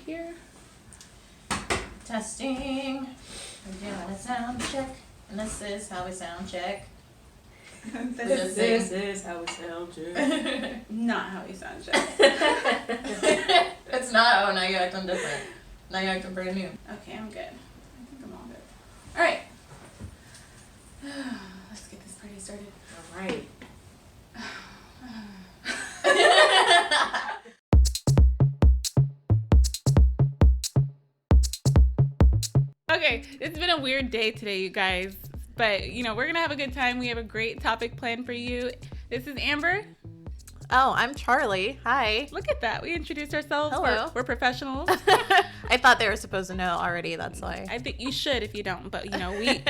here. Testing. We're doing a sound check. And this is how we sound check. This is how we sound check. Not how we sound check. It's not. Oh, now you're acting different. Now you're acting brand new. Okay, I'm good. I think I'm all good. Alright. Let's get this party started. Alright. Okay, it's been a weird day today, you guys. But, you know, we're going to have a good time. We have a great topic planned for you. This is Amber. Oh, I'm Charlie. Hi. Look at that. We introduced ourselves. Hello. We're professionals. I thought they were supposed to know already. That's why. I think you should if you don't. But, you know, we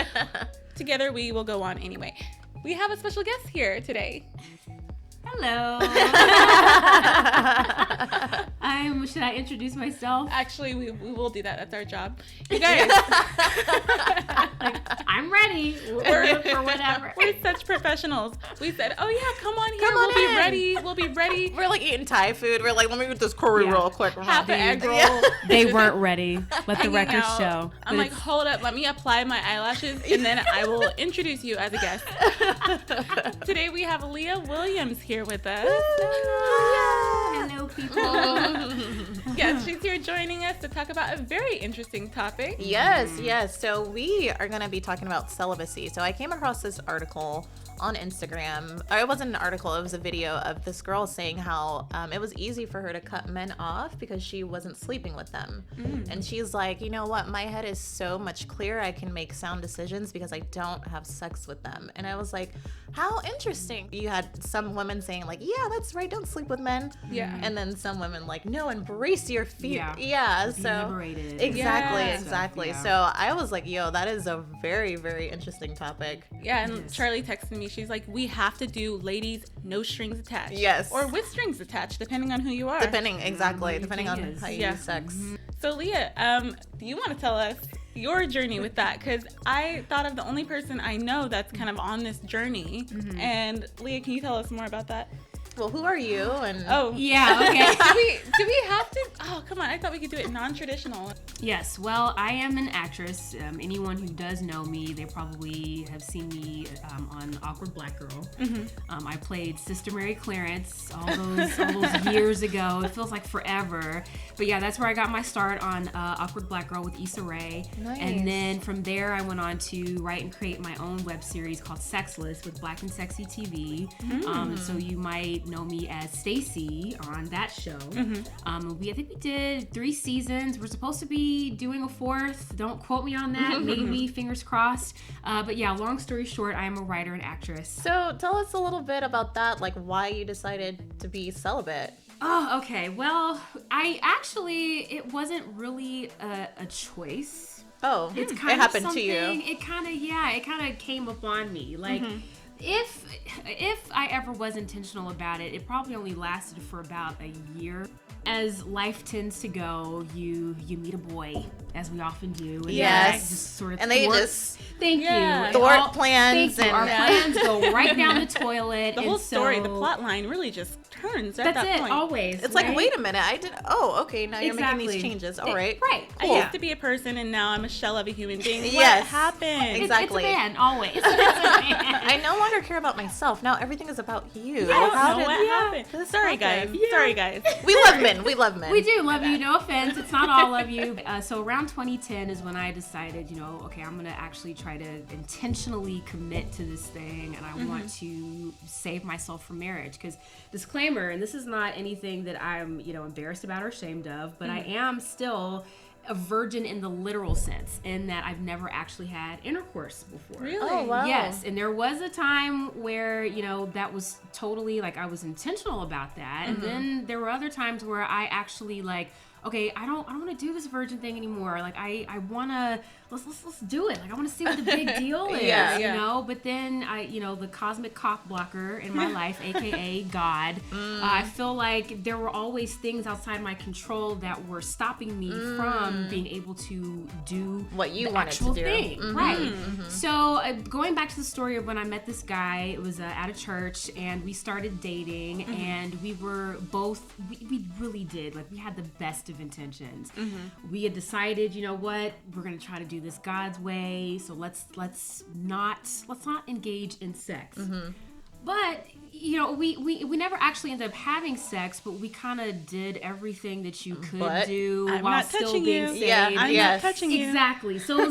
together we will go on anyway. We have a special guest here today. Hello. Should I introduce myself? Actually, we will do that. That's our job. You guys. I'm ready for whatever. We're such professionals. We said, oh, yeah, come on here. Come on We'll in. be ready. We'll be ready. We're like eating Thai food. We're like, let me get this curry real quick. Half an egg roll. Yeah. They weren't ready. Let the Hanging record out. show. I'm like, hold up, let me apply my eyelashes, and then I will introduce you as a guest. Today we have Leah Williams here with us. Hello, people. Yes, she's here joining us to talk about a very interesting topic. Yes. So we are going to be talking about celibacy. So I came across this article on Instagram. It wasn't an article, it was a video of this girl saying how it was easy for her to cut men off because she wasn't sleeping with them. And she's like, you know what? My head is so much clearer. I can make sound decisions because I don't have sex with them. And I was like, how interesting. You had some women saying like, yeah, that's right. Don't sleep with men. Yeah. And then some women like, no, embrace your feet. Yeah. Yeah. Be So liberated. Exactly. Yeah. So I was like, yo, that is a very, very interesting topic. Yeah, and Charlie texted me. She's like, we have to do ladies no strings attached. Yes. Or with strings attached, depending on who you are. Depending on is. how you Yeah. use sex. So Leah, do you want to tell us your journey with that? Because I thought of the only person I know that's kind of on this journey. And Leah, can you tell us more about that? Well, who are you? And Oh, Yeah, okay. do we have to? Oh, come on! I thought we could do it non-traditional. Yes, well, I am an actress. Anyone who does know me, they probably have seen me on Awkward Black Girl. I played Sister Mary Clarence all those years ago. It feels like forever. But yeah, that's where I got my start on Awkward Black Girl with Issa Rae. Nice. And then from there, I went on to write and create my own web series called Sexless with Black and Sexy TV. So you might know me as Stacy on that show. I think we did 3 seasons. We're supposed to be doing a 4th. Don't quote me on that. Maybe, fingers crossed. But yeah, long story short, I am a writer and actress. So tell us a little bit about that, like why you decided to be celibate. Oh, okay. Well, it wasn't really a choice. Oh, It's it kind of happened to something, you. it kind of came upon me. Like, if I ever was intentional about it, it probably only lasted for about a year. As life tends to go, you meet a boy, as we often do. And Yes. that just sort of And they thwart- just Thank Yeah. you. thwart All- plans Thank you. Our and- plans go right down the toilet. The and whole story, so- the plot line, really just turns at That's that it. point. Always. It's like, right? wait a minute, okay, now you're making these Exactly. changes. All right. Right. I Cool. used to be a person, and now I'm a shell of a human being. What Yes. happened? Exactly. It's a man, always. It's a man. I no longer care about myself. Now everything is about you. I don't How know did what happened. this Sorry, happen? guys. Sorry, guys. We love men. We love men. We do love you. No offense. It's not all of you. So around 2010 is when I decided, okay, I'm going to actually try to intentionally commit to this thing, and I want to save myself from marriage. Because disclaimer, and this is not anything that I'm, embarrassed about or ashamed of, but I am still a virgin in the literal sense, in that I've never actually had intercourse before. Really? Oh, wow. Yes, and there was a time where, that was totally, like, I was intentional about that. And then there were other times where I actually, like, okay, I don't want to do this virgin thing anymore. Like, I want to, let's do it. Like, I want to see what the big deal is, Yeah. But then the cosmic cock blocker in my life, AKA God, I feel like there were always things outside my control that were stopping me from being able to do What you the wanted actual to do. thing. Right. So going back to the story of when I met this guy, it was at a church, and we started dating, and we were both, we really did, like, we had the best of of intentions. We had decided, you know what, we're gonna try to do this God's way. So let's not engage in sex. But you know, we never actually ended up having sex, but we kind of did everything that you could do I'm while not still touching being you. saved. Yeah, I'm not touching you. Exactly. So it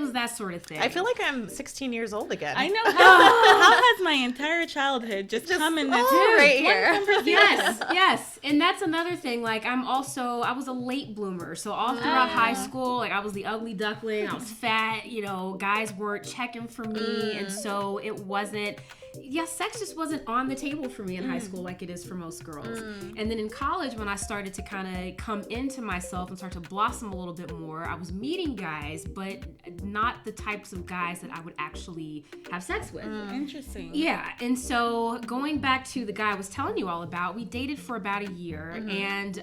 was that sort of thing. I feel like I'm 16 years old again. I know. How has my entire childhood just come in this right here. Yes. And that's another thing. Like, I was a late bloomer. So all throughout high school, like, I was the ugly duckling. I was fat. You know, guys weren't checking for me. And so it wasn't, sex just wasn't on the table for me in high school like it is for most girls. And then in college, when I started to kind of come into myself and start to blossom a little bit more, I was meeting guys, but not the types of guys that I would actually have sex with. Interesting. Yeah, and so going back to the guy I was telling you all about, we dated for about a year, and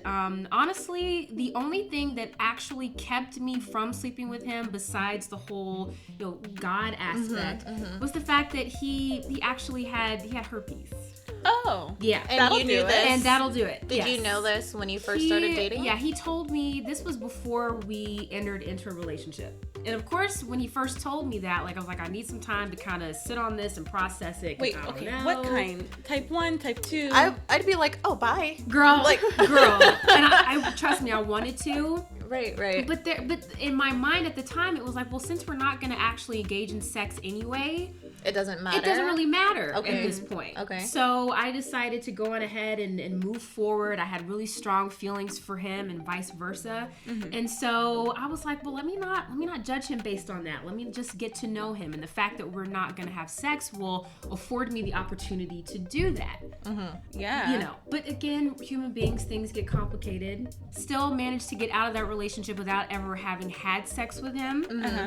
honestly, the only thing that actually kept me from sleeping with him, besides the whole, you know, God aspect, was the fact that he actually had herpes. Oh. Yeah. And That'll you do knew it. this? And that'll do it. Did you know this when you first started dating? Yeah, he told me this was before we entered into a relationship. And of course, when he first told me that, like, I was like, I need some time to kind of sit on this and process it. Wait, I don't okay. know. What kind? Type 1, type 2? I'd be like, oh, bye. Girl. Like, girl. And I trust me, I wanted to. Right. But in my mind at the time, it was like, well, since we're not going to actually engage in sex anyway, it doesn't matter. it doesn't really matter at Okay. this point. Okay. So I decided to go on ahead and move forward. I had really strong feelings for him and vice versa. And so I was like, well, let me not judge him based on that. Let me just get to know him. And the fact that we're not going to have sex will afford me the opportunity to do that. Yeah. You know, but again, human beings, things get complicated. Still managed to get out of that relationship without ever having had sex with him.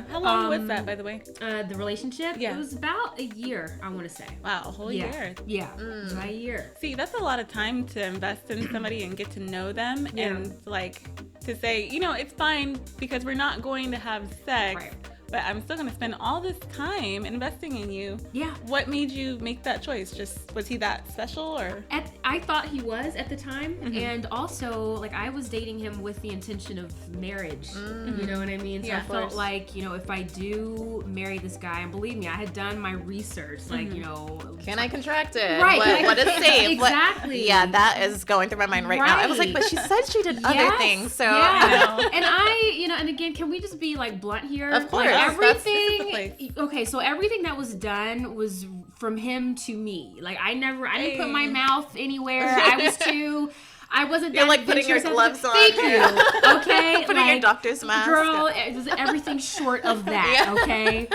How long was that, by the way? The relationship, Yeah. it was about a year, I want to say. Wow, a whole year. Yeah, it was about a year. See, that's a lot of time to invest in somebody and get to know them, and like to say, you know, it's fine because we're not going to have sex, Right. but I'm still going to spend all this time investing in you. Yeah. What made you make that choice? Just, was he that special, or? I thought he was at the time, and also, like, I was dating him with the intention of marriage. You know what I mean? So Yeah, I of felt course. like, you know, if I do marry this guy, and believe me, I had done my research, like, you know, Can I contract it? Right. What is safe? Exactly. Yeah, that is going through my mind right now. I was like, but she said she did other Yes, things, so yeah. And I, you know, and again, can we just be like blunt here? Of course. Like, Yes, this is the everything. place. Okay, so everything that was done was from him to me. Like, I didn't put my mouth anywhere. I wasn't You're that like putting your adventurous. gloves on. Thank you. Okay. putting your like, doctor's mask. Girl, it was everything short of that, Yeah. okay?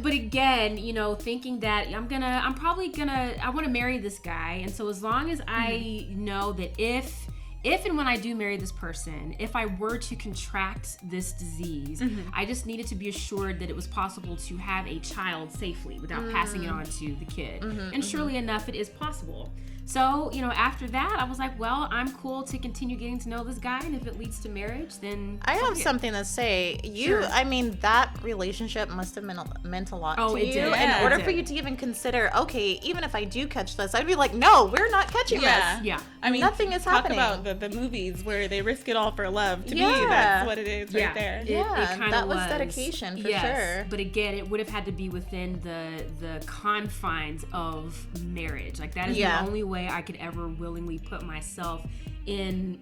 But again, you know, thinking that I want to marry this guy, and so as long as I know that if and when I do marry this person, if I were to contract this disease, I just needed to be assured that it was possible to have a child safely without passing it on to the kid. And surely enough, it is possible. So, you know, after that, I was like, well, I'm cool to continue getting to know this guy, and if it leads to marriage, then I have okay. something to say. Sure. I mean, that relationship must have meant a lot Oh, to it you. did. In Yeah, order it for did. you to even consider, okay, even if I do catch this, I'd be like, no, we're not catching Yeah. this. Yeah. I mean, Nothing is talk happening. about the movies where they risk it all for love. To me, Yeah. that's what it is Yeah. right there. Yeah, kinda that was dedication for sure. But again, it would have had to be within the confines of marriage. Like, that is Yeah. the only way I could ever willingly put myself in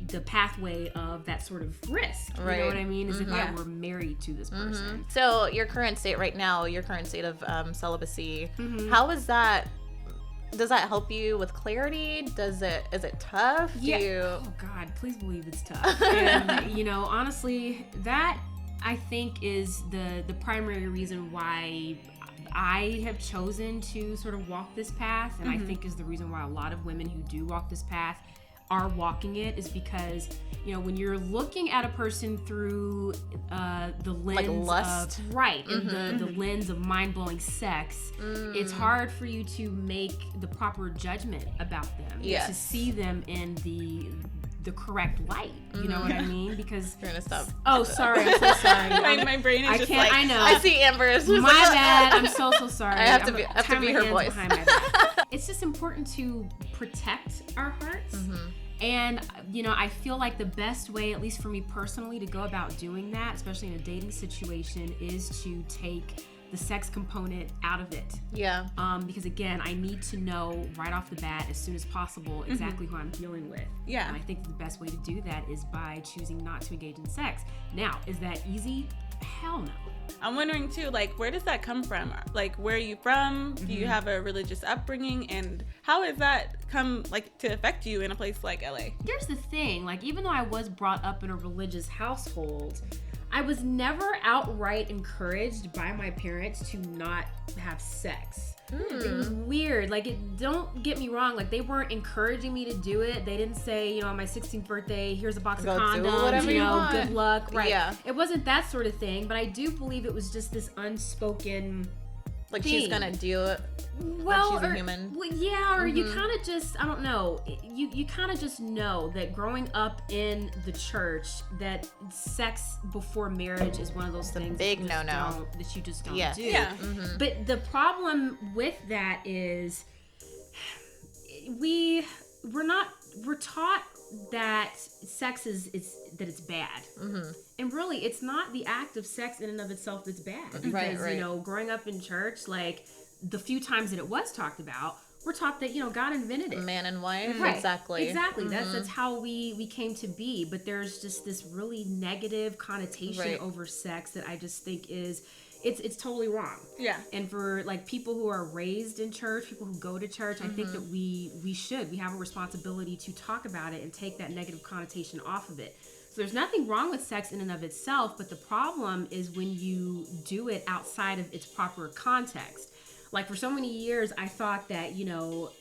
the pathway of that sort of risk. You Right. know what I mean? As if I Yeah. were married to this person. So your current state right now, your current state of celibacy, Mm-hmm. how is that? Does that help you with clarity? Is it tough? Yeah. Do you, Oh God, please believe it's tough. And you know, honestly, that I think is the primary reason why I have chosen to sort of walk this path, and I think is the reason why a lot of women who do walk this path are walking it, is because, you know, when you're looking at a person through the lens lust. of right, and the lens of mind-blowing sex, it's hard for you to make the proper judgment about them, Yes. to see them in the correct light. You know what I mean? Because you're gonna stop? oh, sorry, I'm so sorry. My brain is I just can't. like, I know. I see Amber is just My like, bad. I'm so sorry. I have to I'm be- gonna I have to tie be my her hands voice. behind my back. It's just important to protect our hearts. And, you know, I feel like the best way, at least for me personally, to go about doing that, especially in a dating situation, is to take the sex component out of it. Yeah. Because again, I need to know right off the bat, as soon as possible, exactly who I'm dealing with. Yeah. And I think the best way to do that is by choosing not to engage in sex. Now, is that easy? Hell no. I'm wondering too, like, where does that come from? Like, where are you from? Do you have a religious upbringing? And how has that come, like, to affect you in a place like LA? Here's the thing, like, even though I was brought up in a religious household, I was never outright encouraged by my parents to not have sex. It was weird. Like, don't get me wrong. Like, they weren't encouraging me to do it. They didn't say, you know, on my 16th birthday, here's a box of condoms, you know, good luck. Right. Yeah. It wasn't that sort of thing, but I do believe it was just this unspoken Like, thing. she's gonna do it. Well, she's a human. Well, yeah, or you kind of just, I don't know, you kind of just know that growing up in the church, that sex before marriage is one of those things big that you just no-no. that you just don't Yeah. do. Yeah. But the problem with that is we're taught that sex it's bad. And really, it's not the act of sex in and of itself that's bad. Because, Right. you know, growing up in church, like, the few times that it was talked about, we're taught that, you know, God invented it. Man and wife. Right. Exactly. That's how we came to be. But there's just this really negative connotation over sex that I just think is it's totally wrong. Yeah. And for, like, people who are raised in church, people who go to church, I think that we have a responsibility to talk about it and take that negative connotation off of it. So there's nothing wrong with sex in and of itself, but the problem is when you do it outside of its proper context. Like, for so many years, I thought that, you know,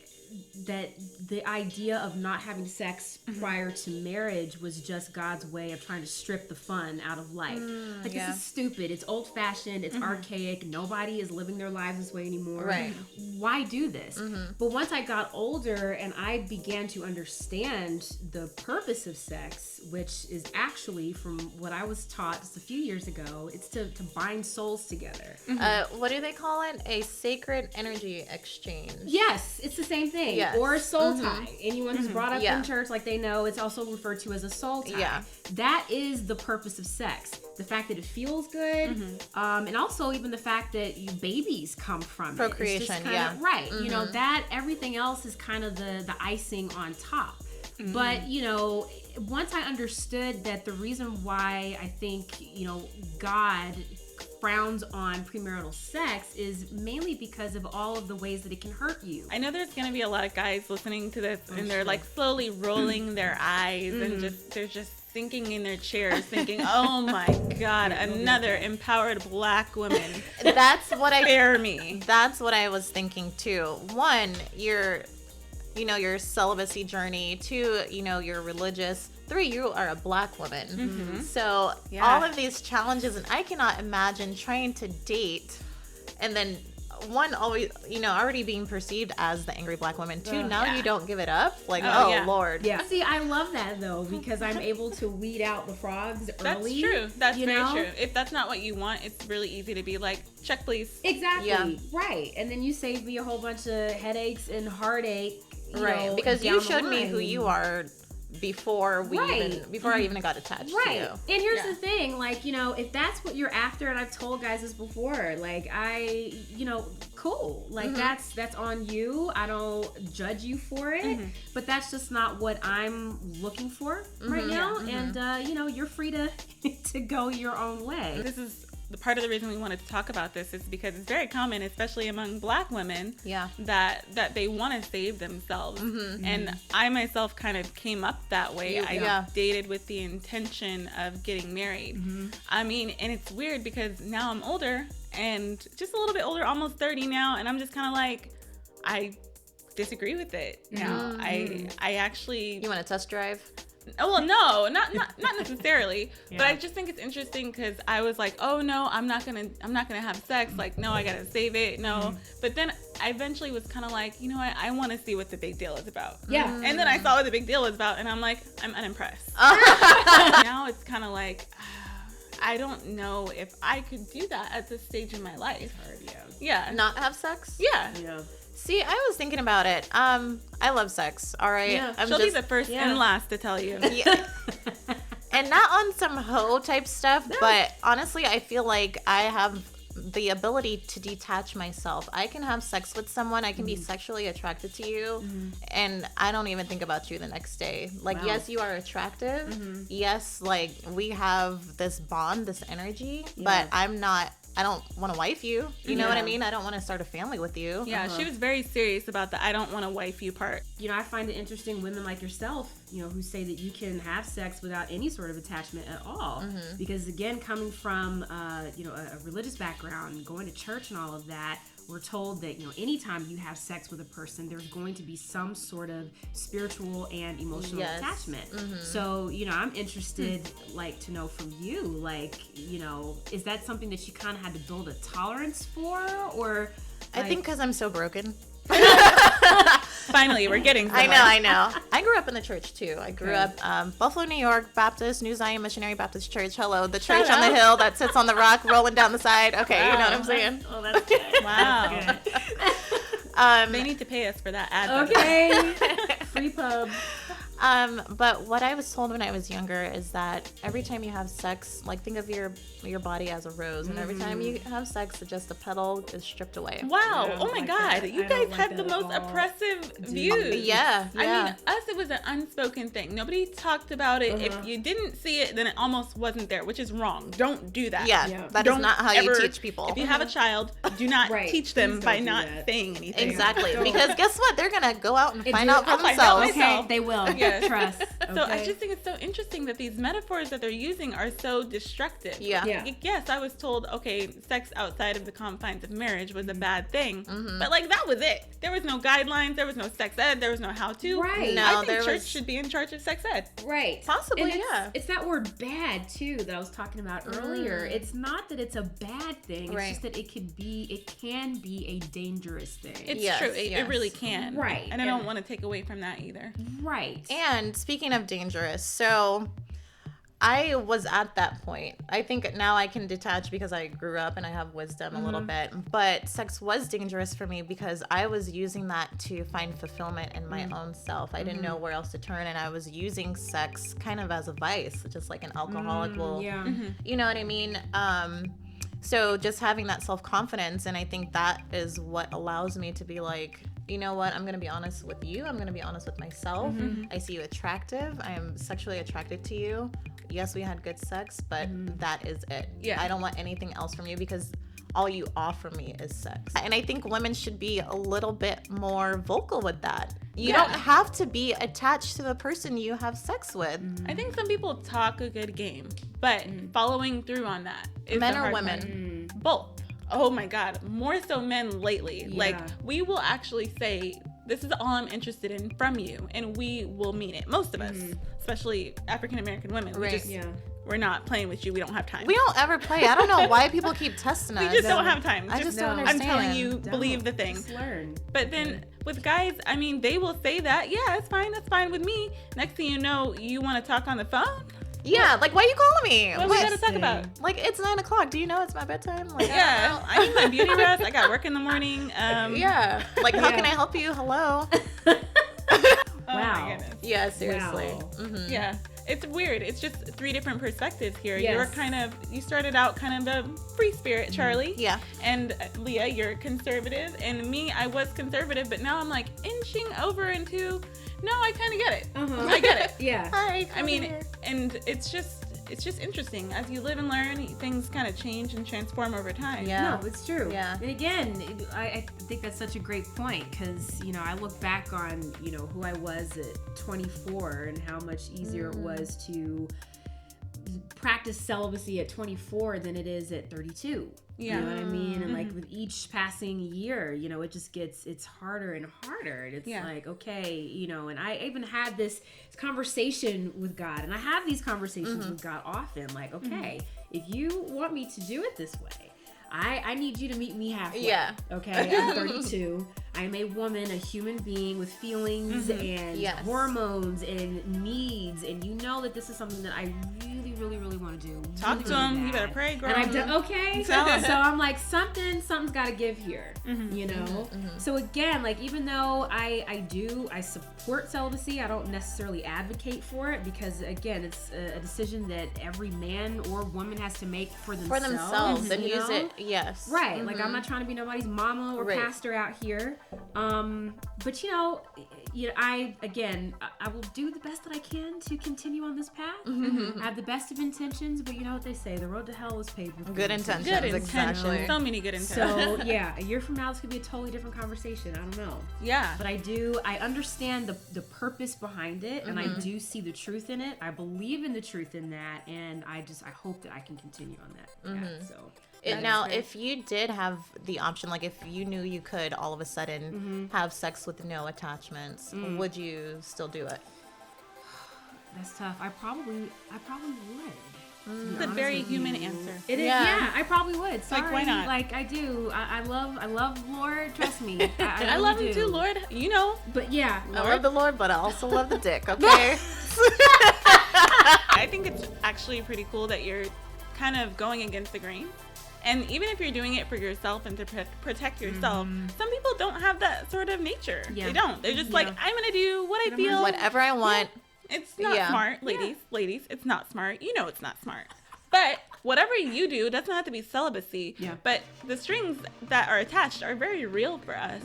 that the idea of not having sex prior to marriage was just God's way of trying to strip the fun out of life. Like, this is stupid. It's old-fashioned. It's archaic. Nobody is living their lives this way anymore. Right. Why do this? But once I got older and I began to understand the purpose of sex, which is actually, from what I was taught just a few years ago, it's to bind souls together. What do they call it? A sacred energy exchange. Yes, it's the same thing. Yes. Or a soul tie. Anyone who's brought up Yeah. in church, like, they know it's also referred to as a soul tie. Yeah. That is the purpose of sex. The fact that it feels good, and also even the fact that babies come from Procreation, it. It's just yeah. kinda, right. You know, that everything else is kind of the icing on top. But, you know, once I understood that the reason why I think, you know, God frowns on premarital sex is mainly because of all of the ways that it can hurt you. I know there's gonna be a lot of guys listening to this, and they're like slowly rolling their eyes and they're just sinking in their chairs, thinking, "Oh my God, another empowered Black woman." That's what I Spare me. That's what I was thinking too. One, your celibacy journey. Two, your religious. Three, you are a Black woman. So all of these challenges, and I cannot imagine trying to date and then one, always, already being perceived as the angry Black woman. Two, now you don't give it up. Like, Lord. Yeah. See, I love that though, because I'm able to weed out the frogs early. That's true. That's very true. If that's not what you want, it's really easy to be like, check please. Exactly. Yeah. Right. And then you save me a whole bunch of headaches and heartache. Right. Because you showed me who you are before I even got attached to you. And here's the thing, like, if that's what you're after, and I've told guys this before, like, cool. Like, that's on you. I don't judge you for it, but that's just not what I'm looking for right now. And, you're free to go your own way. This is the part of the reason we wanted to talk about this is because it's very common, especially among Black women, that they want to save themselves. And I myself kind of came up that way. I dated with the intention of getting married. I mean, and it's weird because now I'm older and just a little bit older, almost 30 now, and I'm just kind of like, I disagree with it now. I actually... You want to test drive? Oh, well, no, not necessarily, but I just think it's interesting because I was like, oh no, I'm not gonna have sex. Like, no, I gotta save it. No, but then I eventually was kind of like, you know what? I want to see what the big deal is about. Yeah. And then I saw what the big deal is about, and I'm like, I'm unimpressed. Now it's kind of like, I don't know if I could do that at this stage in my life. Yeah. Not have sex? Yeah. See, I was thinking about it. I love sex. All right. Yeah. She'll be the first and last to tell you. Yeah. And not on some hoe type stuff, but honestly, I feel like I have the ability to detach myself. I can have sex with someone, I can be sexually attracted to you, and I don't even think about you the next day. Like, yes, you are attractive. Yes, like, we have this bond, this energy, but I don't want to wife you. You know what I mean? I don't want to start a family with you. Yeah, she was very serious about the I don't want to wife you part. You know, I find it interesting, women like yourself, you know, who say that you can have sex without any sort of attachment at all. Because again, coming from, you know, a religious background, going to church and all of that, we're told that, you know, anytime you have sex with a person, there's going to be some sort of spiritual and emotional attachment. So, you know, I'm interested, like, to know from you, like, you know, is that something that you kind of had to build a tolerance for, or? I think because I'm so broken. Finally, we're getting somewhere. I know. I grew up in the church too. I grew up Buffalo, New York, Baptist, New Zion Missionary Baptist Church. Hello, the church on the hill that sits on the rock rolling down the side. Okay, you know what I'm saying? Oh, that's good. Wow. That's good. They need to pay us for that ad. Okay. Free pub. But what I was told when I was younger is that every time you have sex, like, think of your body as a rose, and every time you have sex, just the petal is stripped away. Wow. Oh my God. You guys had the most oppressive views. Yeah. I mean, us, it was an unspoken thing. Nobody talked about it. If you didn't see it, then it almost wasn't there, which is wrong. Don't do that. Yeah. That is not how you teach people. If you have a child, do not teach them by not saying anything. Exactly. Because guess what? They're going to go out and find out for themselves. Okay, they will. Trust. Okay. So I just think it's so interesting that these metaphors that they're using are so destructive. Yeah. Yes, I was told, okay, sex outside of the confines of marriage was a bad thing. But, like, that was it. There was no guidelines. There was no sex ed. There was no how-to. Right. No, I think church should be in charge of sex ed. Right. Possibly, and it's that word bad, too, that I was talking about earlier. It's not that it's a bad thing. It's just that it can be a dangerous thing. It's true. It really can. Right. And I don't want to take away from that either. Right. And speaking of dangerous, so I was at that point. I think now I can detach because I grew up and I have wisdom a little bit. But sex was dangerous for me because I was using that to find fulfillment in my own self. I didn't know where else to turn, and I was using sex kind of as a vice, just like an alcoholic will. You know what I mean? So just having that self-confidence, and I think that is what allows me to be like, you know what, I'm going to be honest with you. I'm going to be honest with myself. I see you attractive. I am sexually attracted to you. Yes, we had good sex, but that is it. I don't want anything else from you because all you offer me is sex. And I think women should be a little bit more vocal with that. You don't have to be attached to the person you have sex with. I think some people talk a good game, but following through on that is men the or hard women? part. Both. Oh my God, more so men lately. Like, we will actually say, this is all I'm interested in from you, and we will mean it. Most of us, especially African American women, we're not playing with you. We don't have time. We don't ever play. I don't know why people keep testing us. We just don't have time. I just don't understand. I'm telling you, believe the thing. Just learn. But then with guys, I mean, they will say that, yeah, it's fine. That's fine with me. Next thing you know, you want to talk on the phone? Yeah, like, why are you calling me? What we gotta talk about? Like, it's 9 o'clock. Do you know it's my bedtime? Like, yeah, I need my beauty rest. I got work in the morning. Like, how can I help you? Hello. Oh my goodness. Yeah, seriously. Wow. Yeah, it's weird. It's just three different perspectives here. Yes. You started out kind of a free spirit, Charlie. Yeah. And Leah, you're conservative. And me, I was conservative, but now I'm like inching over into, no, I kind of get it. I get it. Yeah. Hi, I mean, and it's just interesting. As you live and learn, things kind of change and transform over time. Yeah. No, it's true. Yeah. And again, I think that's such a great point because, you know, I look back on, you know, who I was at 24 and how much easier it was to practice celibacy at 24 than it is at 32. Yeah. You know what I mean? And like with each passing year, you know, it just it's harder and harder. And it's like, okay, you know, and I even had this conversation with God, and I have these conversations with God often, like, okay, if you want me to do it this way, I need you to meet me halfway. Yeah. Okay, I'm 32. I am a woman, a human being with feelings and hormones and needs, and you know that this is something that I really, really, really want to do. Talk to him. You better pray, girl. And okay. So I'm like, something's got to give here, you know? So again, like, even though I support celibacy, I don't necessarily advocate for it, because again, it's a decision that every man or woman has to make for themselves. And use it, yes. Right. Like, I'm not trying to be nobody's mama or pastor out here. But I will do the best that I can to continue on this path. I have the best of intentions, but you know what they say, the road to hell is paved with good intentions. Exactly. So many good intentions. So yeah, a year from now, this could be a totally different conversation. I don't know. Yeah. But I understand the purpose behind it, and I do see the truth in it. I believe in the truth in that, and I hope that I can continue on that path. So. Now, if you did have the option, like if you knew you could all of a sudden have sex with no attachments, would you still do it? That's tough. I probably would. It's a very human answer. It is. Yeah, I probably would. Sorry. Like, why not? Like, I do. I love Lord. Trust me. I love him too, Lord. You know. But yeah, I love the Lord, but I also love the dick. Okay. I think it's actually pretty cool that you're kind of going against the grain. And even if you're doing it for yourself and to protect yourself, some people don't have that sort of nature. Yeah. They don't. They're just like, I'm going to do what I feel. Whatever I want. Yeah. It's not smart, ladies. Ladies, it's not smart. You know it's not smart. But whatever you do doesn't have to be celibacy. Yeah. But the strings that are attached are very real for us.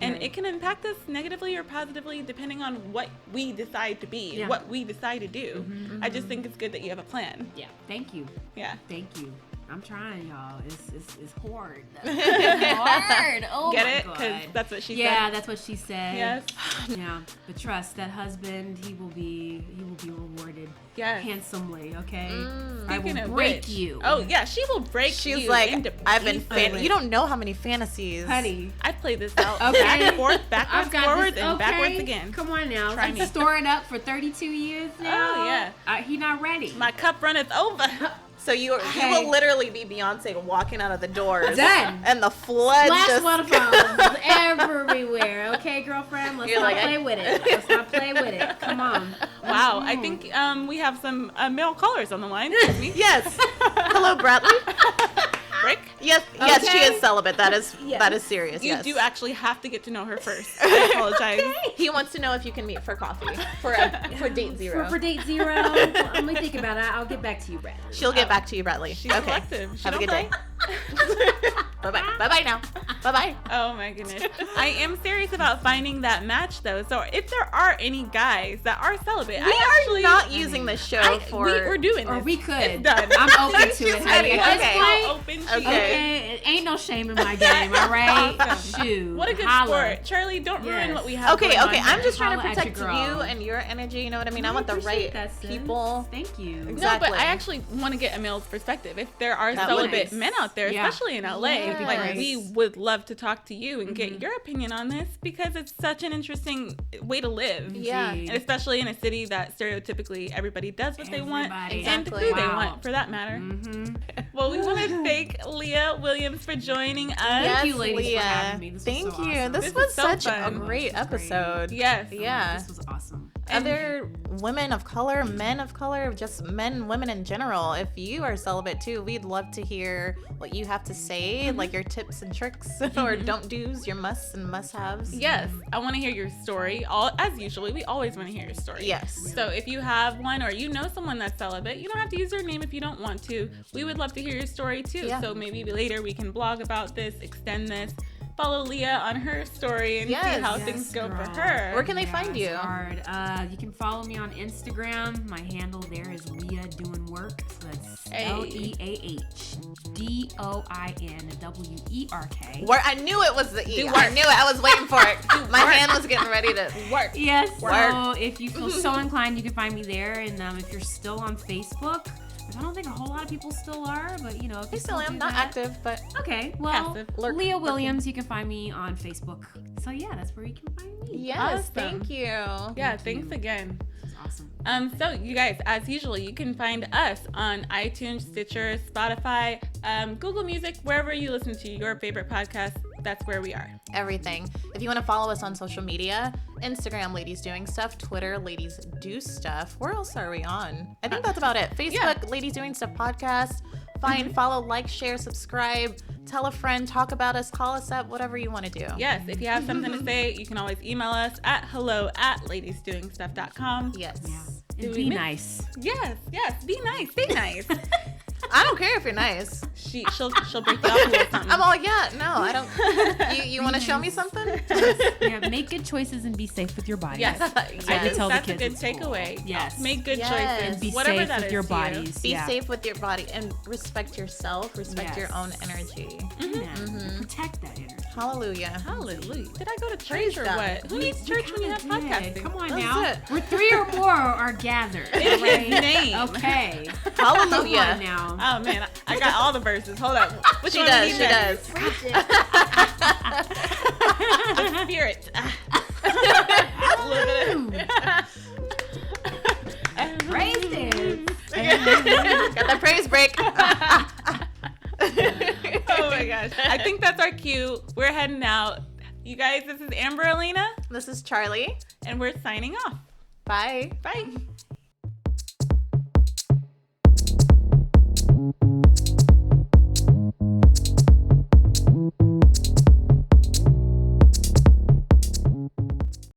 And it can impact us negatively or positively depending on what we decide to be, what we decide to do. I just think it's good that you have a plan. Yeah. Thank you. Yeah. Thank you. I'm trying, y'all. It's hard. It's hard. Oh, get my it? God. Because that's what she said. Yeah, that's what she said. Yes. Yeah. But trust that husband. He will be rewarded handsomely. Okay. I will break you. Oh yeah, she will break you. She's like, I've been. You don't know how many fantasies, honey. I played this out back and forth, backwards, forwards, and backwards again. Come on now. I'm storing up for 32 years now. Oh yeah. He not ready. My cup runneth over. So you will literally be Beyonce walking out of the doors. Done. And the flood Splash waterfalls everywhere. Okay, girlfriend, let's not play with it. Let's not play with it. Come on. Wow, I think we have some male callers on the line. Excuse me. Yes. Hello, Bradley. Rick? Yes, she is celibate. That is serious. You do actually have to get to know her first. I apologize. He wants to know if you can meet for coffee for date zero. For date zero. Let me think about it. I'll get back to you, Bradley. She'll get back to you, Bradley. She's selective. Have a good day. Bye-bye. Bye-bye now. Bye-bye. Oh my goodness. I am serious about finding that match though. So if there are any guys that are celibate, we are not using this show we're doing this. Or we could. It's done. I'm open to it, honey. Okay. Ain't no shame in my game, all right? Awesome. Shoot. What a good sport. Charlie, don't ruin what we have. Okay. I'm just trying to Holla protect you and your energy, you know what I mean? I want the right people. Thank you. Exactly. No, but I actually want to get a male's perspective. If there are celibate men out there, especially in LA, like we would love to talk to you and get your opinion on this because it's such an interesting way to live. Yeah. And especially in a city that stereotypically everybody does what they want and who they want for that matter. Well, we want to thank Leah Williams for joining us. Yes, Thank you, ladies, Leah. for having me. This Thank was so you. awesome. This was so such fun. a great episode. Yes. Yeah. This was awesome. Other women of color, men of color, just men, women in general, if you are celibate too, we'd love to hear what you have to say, like your tips and tricks or don't do's, your musts and must-haves. Yes, I want to hear your story. As usually, we always want to hear your story. Yes. So if you have one or you know someone that's celibate, you don't have to use their name if you don't want to. We would love to hear your story too. Yeah. So maybe later we can blog about this, extend this. Follow Leah on her story and see how things go for her. Where can they find you? Hard. You can follow me on Instagram. My handle there is Leah Doing Work. So that's LeahDoinWerk. Where I knew it was the E. I knew it. I was waiting for it. My hand was getting ready to work. Yes. So if you feel so inclined, you can find me there. And if you're still on Facebook. I don't think a whole lot of people still are, but if I still am not active, but okay. Well, Leah Williams, you can find me on Facebook. So yeah, that's where you can find me. Yes, awesome. Thank you. Yeah, thanks again. This is awesome. So you guys, as usual, you can find us on iTunes, Stitcher, Spotify, Google Music, wherever you listen to your favorite podcast. that's where we are. Everything. If you want to follow us on social media, Instagram, Ladies Doing Stuff, Twitter, Ladies Do Stuff. Where else are we on? I think that's about it. Facebook, Ladies Doing Stuff podcast. Find, follow, like, share, subscribe, tell a friend, talk about us, call us up, whatever you want to do. Yes, if you have something to say, you can always email us at hello@ladiesdoingstuff.com. Yes. Yeah. And be nice. Yes, be nice. Be nice. I don't care if you're nice. She'll break you off a little something. I'm all, I don't. You want to show me something? Yeah, make good choices and be safe with your bodies. Yes. I can tell that's the kids a good takeaway. Yes. Make good Yes. choices. And be Whatever safe that with is your to bodies. Be safe with your body and respect yourself. Respect your own energy. Protect that energy. Hallelujah. Hallelujah. Did I go to Praise church or God. what? Who needs church when you have podcasting? Come on That's now. it. Where 3 or more are gathered. In his name. Okay. Hallelujah. Come on now. Oh man, I got all the verses. Hold up. Which She one does. you She read? does. The spirit. Praise it. Got that praise break. Oh my gosh. I think that's our cue. We're heading out. You guys, this is Amber Alina. This is Charlie. And we're signing off. Bye. Bye.